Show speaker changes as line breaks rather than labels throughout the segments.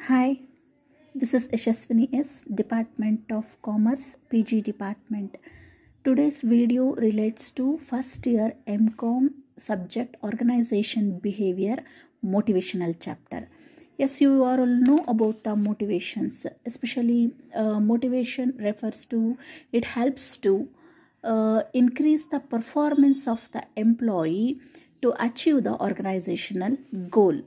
Hi, this is Yashaswini S, Department of Commerce, PG Department. Today's video relates to first year MCOM subject Organization Behavior Motivational chapter. Yes, you all know about the motivations, especially motivation refers to, it helps to increase the performance of the employee to achieve the organizational goal.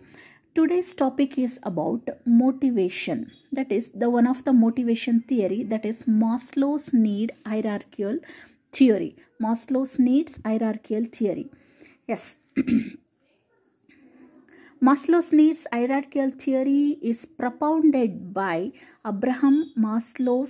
Today's topic is about motivation, that is the one of the motivation theory, that is Maslow's need hierarchical theory. Maslow's needs hierarchical theory. Yes. Maslow's needs hierarchical theory is propounded by Abraham Maslow.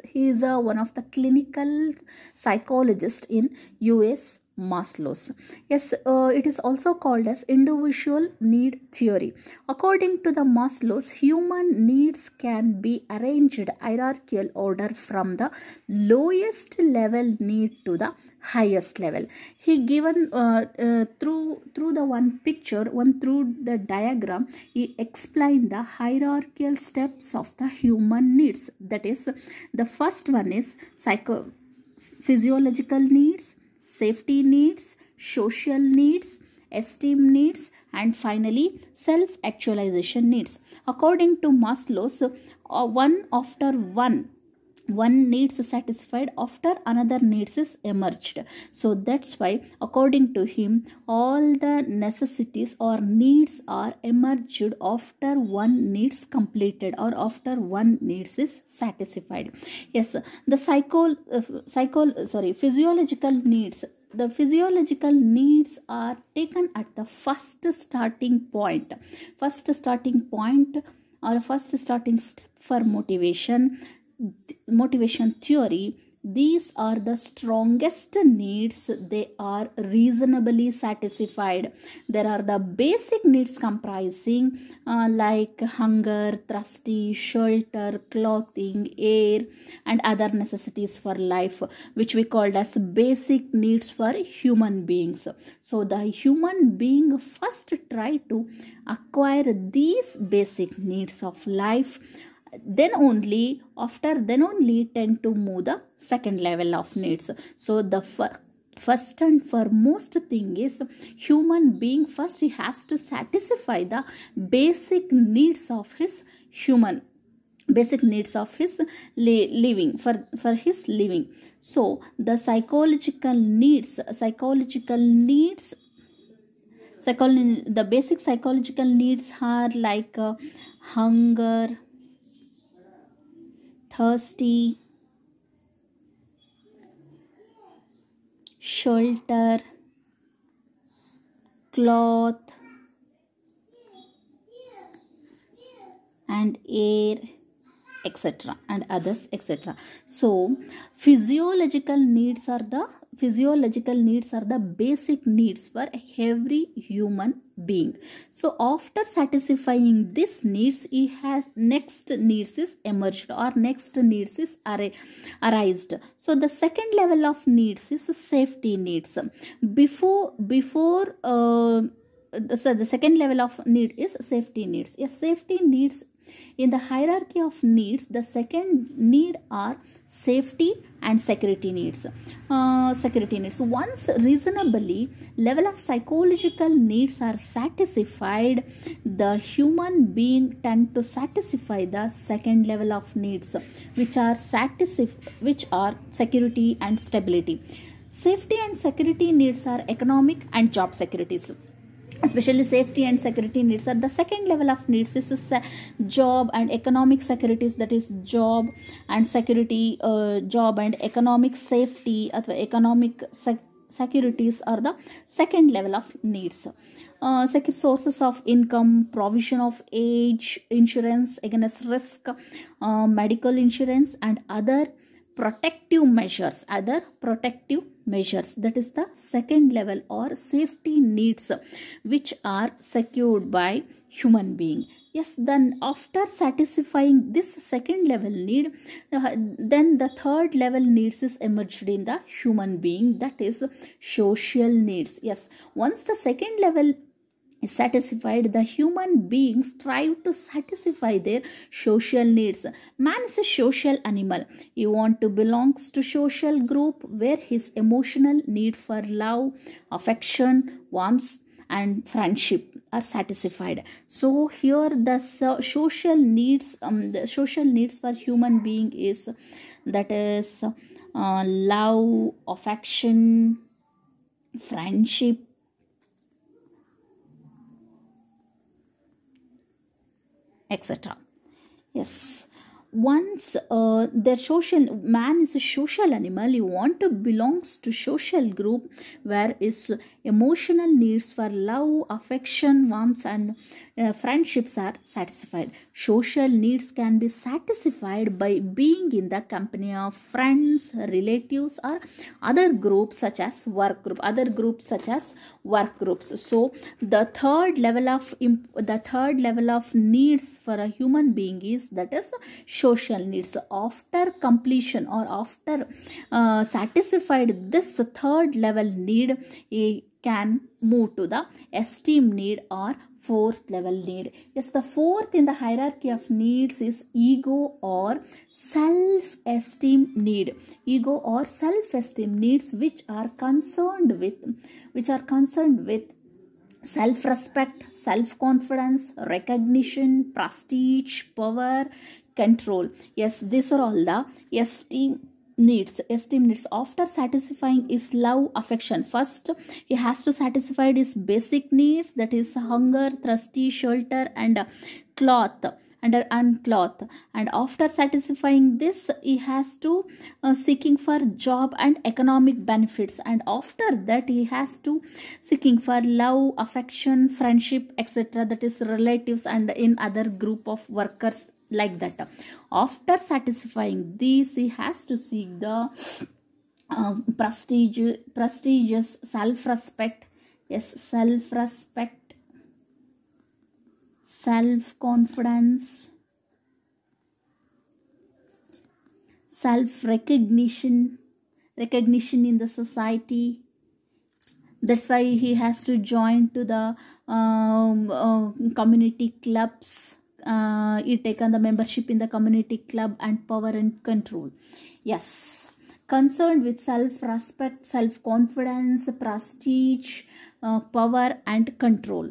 He is one of the clinical psychologists in US. Maslow's. Yes, it is also called as individual need theory. According to the Maslow's, human needs can be arranged hierarchical order from the lowest level need to the highest level. He given through the one picture, through the diagram, he explained the hierarchical steps of the human needs. That is, the first one is physiological needs, safety needs, social needs, esteem needs, and finally self-actualization needs. According to Maslow's, one after one needs satisfied after another needs is emerged. So that's why according to him, all the necessities or needs are emerged after one needs completed or after one needs is satisfied. Yes, the physiological needs. The physiological needs are taken at the first starting point or first starting step for motivation theory. These are the strongest needs. They are reasonably satisfied. There are the basic needs comprising like hunger, thirsty, shelter, clothing, air, and other necessities for life, which we called as basic needs for human beings. So the human being first try to acquire these basic needs of life, then only tend to move the second level of needs. So the first and foremost thing is, human being first he has to satisfy the basic needs of his living for his living. So the the basic psychological needs are like hunger, thirsty, shelter, cloth, and air, etc., and others, etc. So physiological needs are the basic needs for every human being. So after satisfying this needs, he has next needs is emerged or next needs is arised. So the second level of needs is safety needs. So the second level of need is safety needs. Yes, safety needs. In the hierarchy of needs, the second need are safety and security needs. Once reasonably level of psychological needs are satisfied, the human being tend to satisfy the second level of needs, which are security and stability. Safety and security needs are economic and job securities. Especially safety and security needs are the second level of needs. This is job and economic securities, that is job and security, job and economic safety or economic securities are the second level of needs. Sources of income, provision of age insurance against risk, medical insurance, and other protective measures, that is the second level or safety needs, which are secured by human being. Yes, then after satisfying this second level need, then the third level needs is emerged in the human being, that is social needs. Yes, once the second level satisfied, the human beings strive to satisfy their social needs. Man is a social animal. He want to belongs to social group where his emotional need for love, affection, warmth and friendship are satisfied. So here the social needs, the social needs for human being is, that is love, affection, friendship, etc. Yes, once their social, man is a social animal. He want to belongs to social group where his emotional needs for love, affection, warmth and friendships are satisfied. Social needs can be satisfied by being in the company of friends, relatives or other groups such as work group, other groups such as work groups. So the third level of needs for a human being is, that is social needs. After completion or after satisfied this third level need, he can move to the esteem need or fourth level need. Yes, the fourth in the hierarchy of needs is ego or self-esteem need. Ego or self-esteem needs which are concerned with self-respect, self-confidence, recognition, prestige, power, control. Yes, these are all the esteem needs. After satisfying his love, affection, first he has to satisfy his basic needs, that is hunger, thirsty, shelter and cloth and cloth. And after satisfying this, he has to seeking for job and economic benefits, and after that he has to seeking for love, affection, friendship, etc., that is relatives and in other group of workers, like that. After satisfying these, he has to seek the prestigious self-respect. Yes, self-respect, self-confidence, self-recognition, recognition in the society. That's why he has to join to the community clubs. He taken the membership in the community club, and power and control. Yes, concerned with self-respect, self-confidence, prestige, power and control.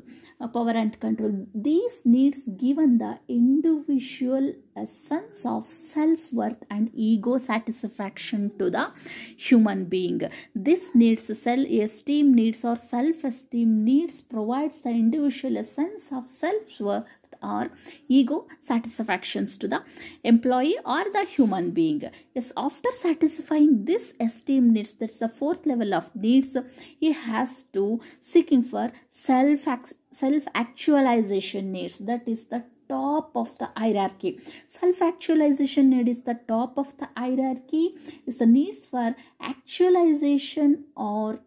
These needs given the individual a sense of self-worth and ego satisfaction to the human being. This needs, self-esteem needs or self-esteem needs, provides the individual a sense of self-worth or ego satisfactions to the employee or the human being. Yes, after satisfying this esteem needs, that's the fourth level of needs, he has to seeking for self-actualization needs. That is the top of the hierarchy. Self-actualization need is the top of the hierarchy. Is the needs for actualization or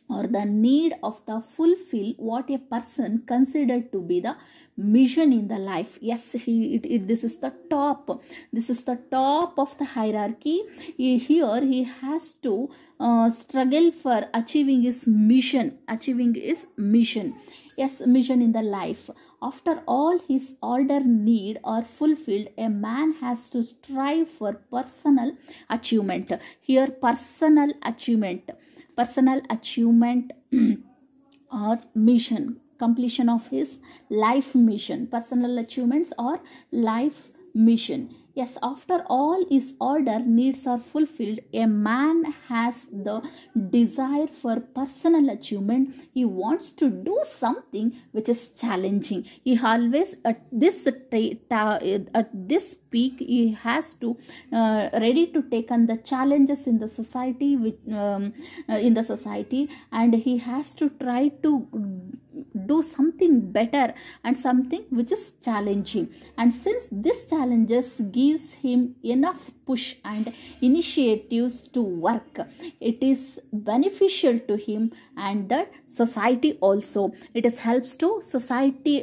the need of the fulfill what a person considered to be the mission in the life. Yes, this is the top. This is the top of the hierarchy. Here he has to struggle for achieving his mission. Yes, mission in the life. After all his order need are fulfilled, a man has to strive for personal achievement. Here personal achievement or mission, completion of his life mission, personal achievements or life mission. Yes, after all his order needs are fulfilled, a man has the desire for personal achievement. He wants to do something which is challenging. He always at this peak, he has to ready to take on the challenges in the society, and he has to try to do something better and something which is challenging. And since this challenges gives him enough push and initiatives to work, it is beneficial to him and the society also. It is helps to society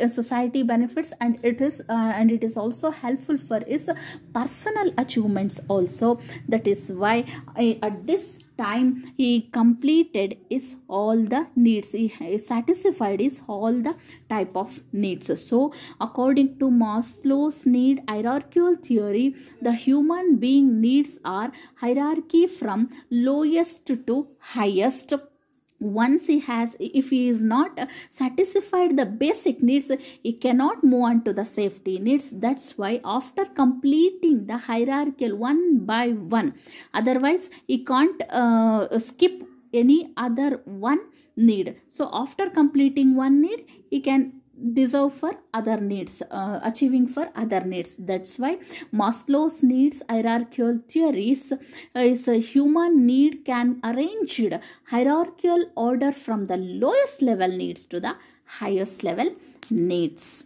benefits, and it is also helpful for his personal achievements also. That is why at this time he completed is all the needs, he satisfied is all the type of needs. So according to Maslow's need hierarchical theory, the human being needs are hierarchy from lowest to highest. Once he has, if he is not satisfied the basic needs, he cannot move on to the safety needs. That's why after completing the hierarchical one by one, otherwise he can't skip any other one need. So after completing one need, he can deserve for other needs, achieving for other needs. That's why Maslow's needs hierarchical theories is a human need can arrange hierarchical order from the lowest level needs to the highest level needs.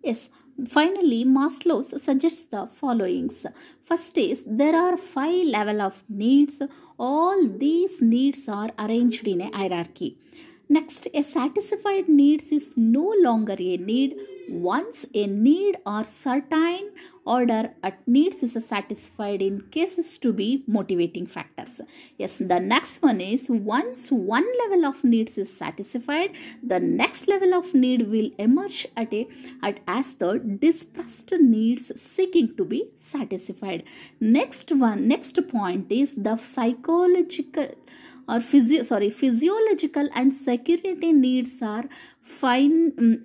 Yes, finally Maslow suggests the followings. First is, there are 5 level of needs. All these needs are arranged in a hierarchy. Next, a satisfied needs is no longer a need. Once a need or certain order at needs is satisfied in cases to be motivating factors. Yes, the next one is, once one level of needs is satisfied, the next level of need will emerge as the dispersed needs seeking to be satisfied. Next point is the psychological or physiological and security needs are finite,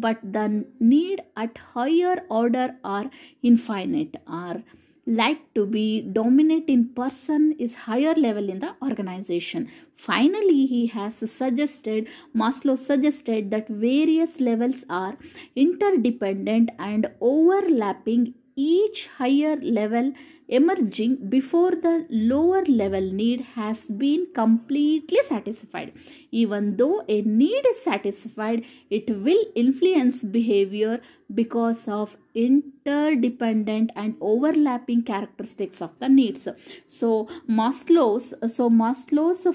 but the need at higher order are infinite, are like to be dominant in person is higher level in the organization. Finally, Maslow suggested that various levels are interdependent and overlapping, each higher level emerging before the lower level need has been completely satisfied. Even though a need is satisfied, it will influence behavior because of interdependent and overlapping characteristics of the needs. So Maslow's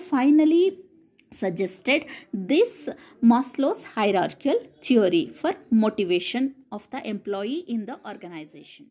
finally suggested this Maslow's hierarchical theory for motivation of the employee in the organization.